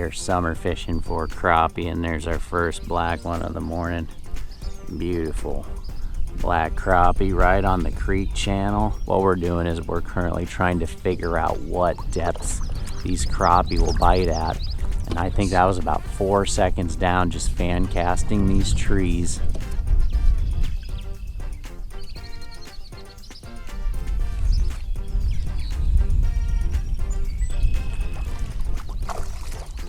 here summer fishing for crappie, and there's our first black one of the morning. Beautiful black crappie right on the creek channel. What we're doing is we're currently trying to figure out what depths these crappie will bite at, and I think that was about 4 seconds down just fan casting these trees.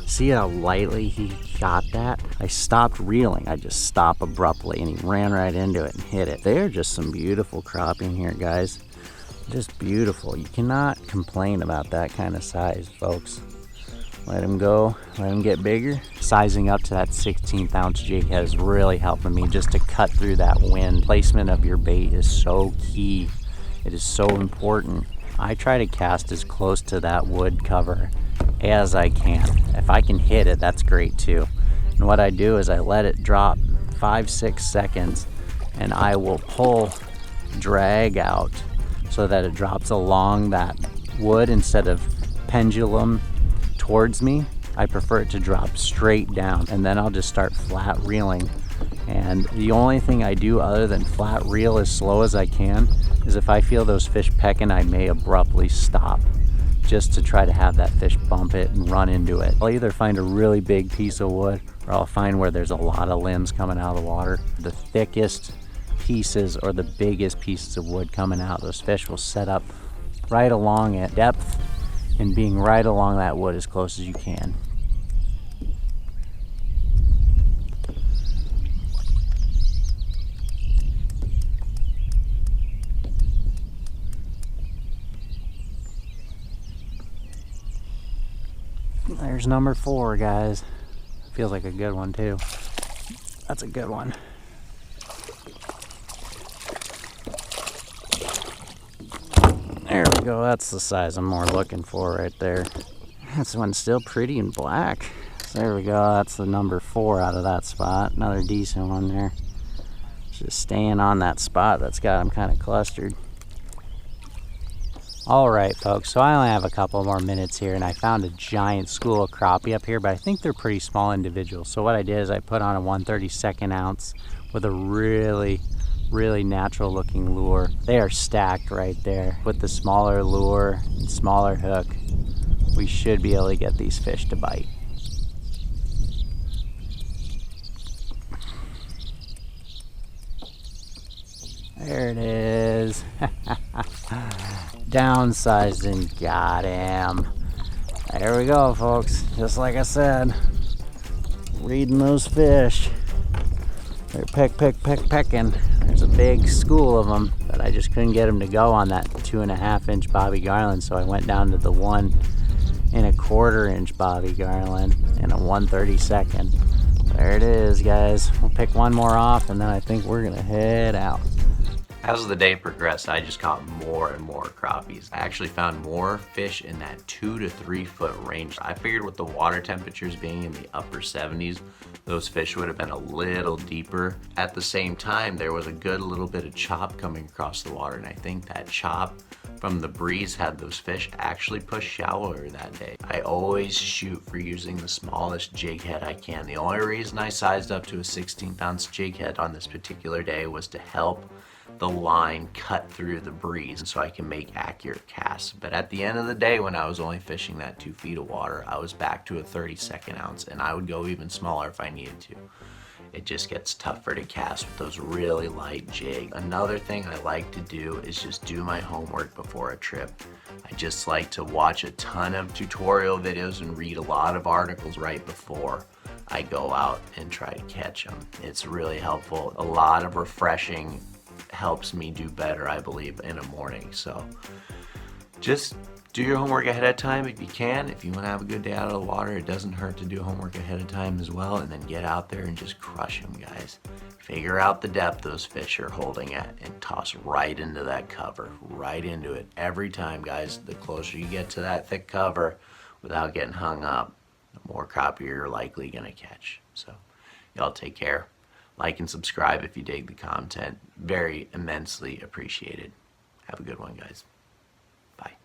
See how lightly he got that? I stopped reeling. I just stopped abruptly and he ran right into it and hit it. They're just some beautiful crappie in here, guys. Just beautiful. You cannot complain about that kind of size, folks. Let him go, let him get bigger. Sizing up to that 16th ounce jig head is really helping me just to cut through that wind. Placement of your bait is so key. It is so important. I try to cast as close to that wood cover as I can. If I can hit it, that's great too. And what I do is I let it drop 5-6 seconds and I will pull drag out so that it drops along that wood instead of pendulum towards me. I prefer it to drop straight down, and then I'll just start flat reeling. And the only thing I do other than flat reel as slow as I can is if I feel those fish pecking, I may abruptly stop just to try to have that fish bump it and run into it. I'll either find a really big piece of wood or I'll find where there's a lot of limbs coming out of the water. The thickest pieces or the biggest pieces of wood coming out, those fish will set up right along at depth and being right along that wood as close as you can. There's number 4, guys. Feels like a good one too. That's a good one. There we go. That's the size I'm more looking for right there. This one's still pretty and black. So there we go. That's the number 4 out of that spot. Another decent one there. Just staying on that spot that's got them kind of clustered. All right, folks, so I only have a couple more minutes here, and I found a giant school of crappie up here, but I think they're pretty small individuals. So what I did is I put on a 1/32 ounce with a really natural looking lure. They are stacked right there. With the smaller lure and smaller hook, we should be able to get these fish to bite. There it is. Downsized and got him. There we go, folks. Just like I said, reading those fish. They're pecking. There's a big school of them, but I just couldn't get them to go on that 2.5-inch bobby Garland, so I went down to the 1.25-inch bobby Garland and a 1/32. There it is, guys. We'll pick one more off, and then I think we're gonna head out. As the day progressed, I just caught more and more crappies. I actually found more fish in that 2 to 3 foot range. I figured with the water temperatures being in the upper 70s, those fish would have been a little deeper. At the same time, there was a good little bit of chop coming across the water, and I think that chop from the breeze had those fish actually push shallower that day. I always shoot for using the smallest jig head I can. The only reason I sized up to a 16th ounce jig head on this particular day was to help the line cut through the breeze so I can make accurate casts. But at the end of the day, when I was only fishing that 2 feet of water, I was back to a 32nd ounce, and I would go even smaller if I needed to. It just gets tougher to cast with those really light jigs. Another thing I like to do is just do my homework before a trip. I just like to watch a ton of tutorial videos and read a lot of articles right before I go out and try to catch them. It's really helpful. A lot of refreshing helps me do better, I believe, in a morning. So just do your homework ahead of time if you can. If you want to have a good day out of the water, it doesn't hurt to do homework ahead of time as well, and then get out there and just crush them, guys. Figure out the depth those fish are holding at and toss right into that cover, right into it. Every time, guys, the closer you get to that thick cover without getting hung up, the more crappie you're likely gonna catch. So y'all take care. Like and subscribe if you dig the content. Very immensely appreciated. Have a good one, guys.